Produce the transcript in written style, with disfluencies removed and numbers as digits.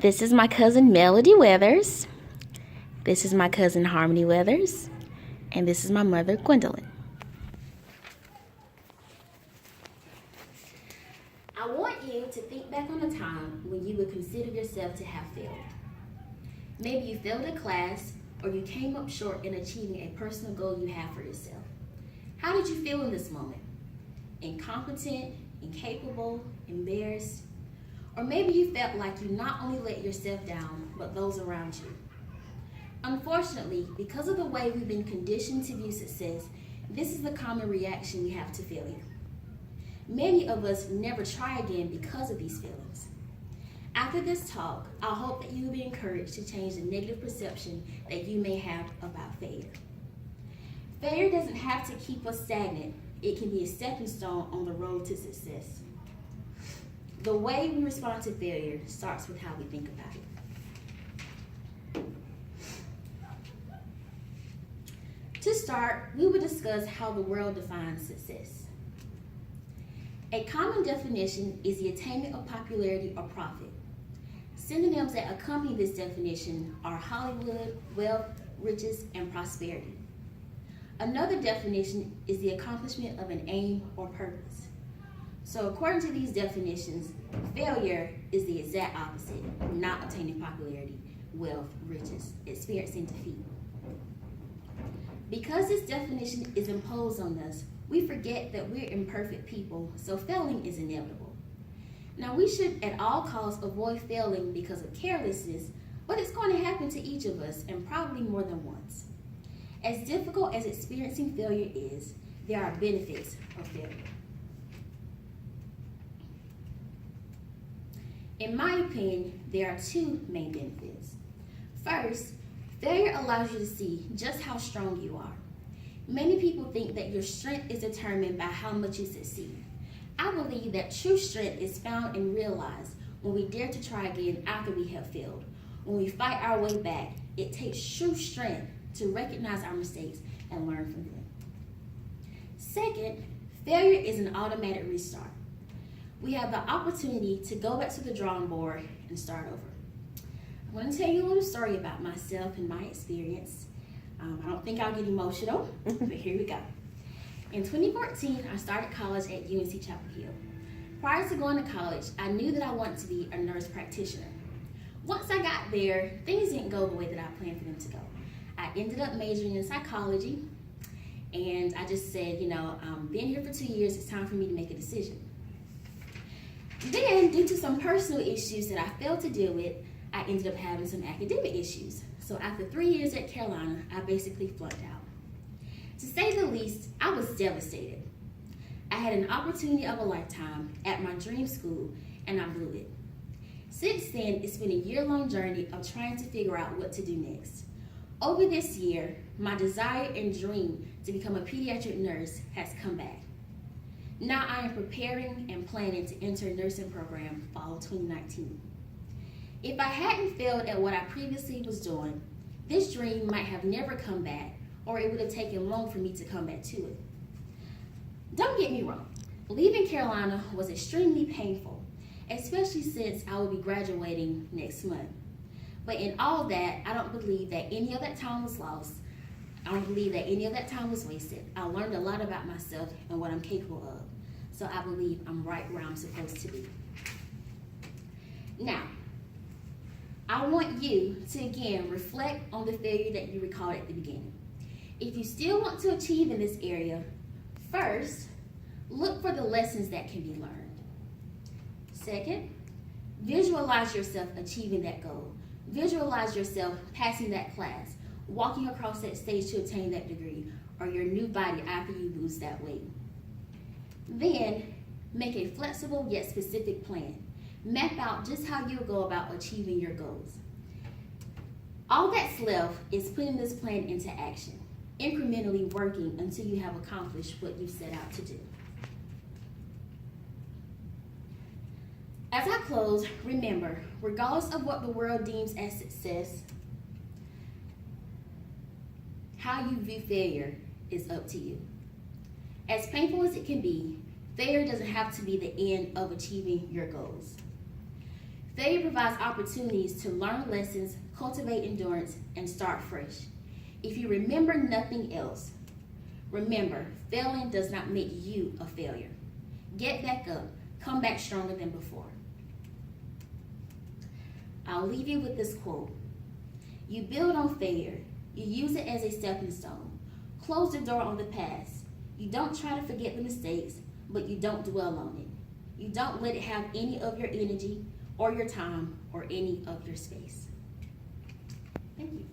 This is my cousin Melody Weathers. This is my cousin Harmony Weathers. And this is my mother, Gwendolyn. I want you to think back on a time when you would consider yourself to have failed. Maybe you failed a class or you came up short in achieving a personal goal you have for yourself. How did you feel in this moment? Incompetent, incapable, embarrassed? Or maybe you felt like you not only let yourself down, but those around you. Unfortunately, because of the way we've been conditioned to view success, this is the common reaction we have to failure. Many of us never try again because of these feelings. After this talk, I hope that you will be encouraged to change the negative perception that you may have about failure. Failure doesn't have to keep us stagnant. It can be a stepping stone on the road to success. The way we respond to failure starts with how we think about it. To start, we will discuss how the world defines success. A common definition is the attainment of popularity or profit. Synonyms that accompany this definition are Hollywood, wealth, riches, and prosperity. Another definition is the accomplishment of an aim or purpose. So according to these definitions, failure is the exact opposite, not obtaining popularity, wealth, riches, experiencing defeat. Because this definition is imposed on us, we forget that we're imperfect people, so failing is inevitable. Now, we should at all costs avoid failing because of carelessness, but it's going to happen to each of us, and probably more than once. As difficult as experiencing failure is, there are benefits of failure. In my opinion, there are two main benefits. First, failure allows you to see just how strong you are. Many people think that your strength is determined by how much you succeed. I believe that true strength is found and realized when we dare to try again after we have failed. When we fight our way back, it takes true strength to recognize our mistakes and learn from them. Second, failure is an automatic restart. We have the opportunity to go back to the drawing board and start over. I'm going to tell you a little story about myself and my experience. I don't think I'll get emotional, but here we go. In 2014, I started college at UNC Chapel Hill. Prior to going to college, I knew that I wanted to be a nurse practitioner. Once I got there, things didn't go the way that I planned for them to go. I ended up majoring in psychology, and I just said, been here for 2 years, it's time for me to make a decision. Then, due to some personal issues that I failed to deal with, I ended up having some academic issues. So after 3 years at Carolina, I basically flunked out. To say the least, I was devastated. I had an opportunity of a lifetime at my dream school, and I blew it. Since then, it's been a year-long journey of trying to figure out what to do next. Over this year, my desire and dream to become a pediatric nurse has come back. Now I am preparing and planning to enter a nursing program fall 2019. If I hadn't failed at what I previously was doing, this dream might have never come back, or it would have taken long for me to come back to it. Don't get me wrong, leaving Carolina was extremely painful, especially since I will be graduating next month. But in all that, I don't believe that any of that time was lost. I don't believe that any of that time was wasted. I learned a lot about myself and what I'm capable of. So I believe I'm right where I'm supposed to be. Now, I want you to again reflect on the failure that you recalled at the beginning. If you still want to achieve in this area, first, look for the lessons that can be learned. Second, visualize yourself achieving that goal. Visualize yourself passing that class, walking across that stage to attain that degree, or your new body after you lose that weight. Then, make a flexible yet specific plan. Map out just how you'll go about achieving your goals. All that's left is putting this plan into action, incrementally working until you have accomplished what you set out to do. As I close, remember, regardless of what the world deems as success, how you view failure is up to you. As painful as it can be, failure doesn't have to be the end of achieving your goals. Failure provides opportunities to learn lessons, cultivate endurance, and start fresh. If you remember nothing else, remember, failing does not make you a failure. Get back up, come back stronger than before. I'll leave you with this quote. You build on failure. You use it as a stepping stone. Close the door on the past. You don't try to forget the mistakes, but you don't dwell on it. You don't let it have any of your energy or your time or any of your space. Thank you.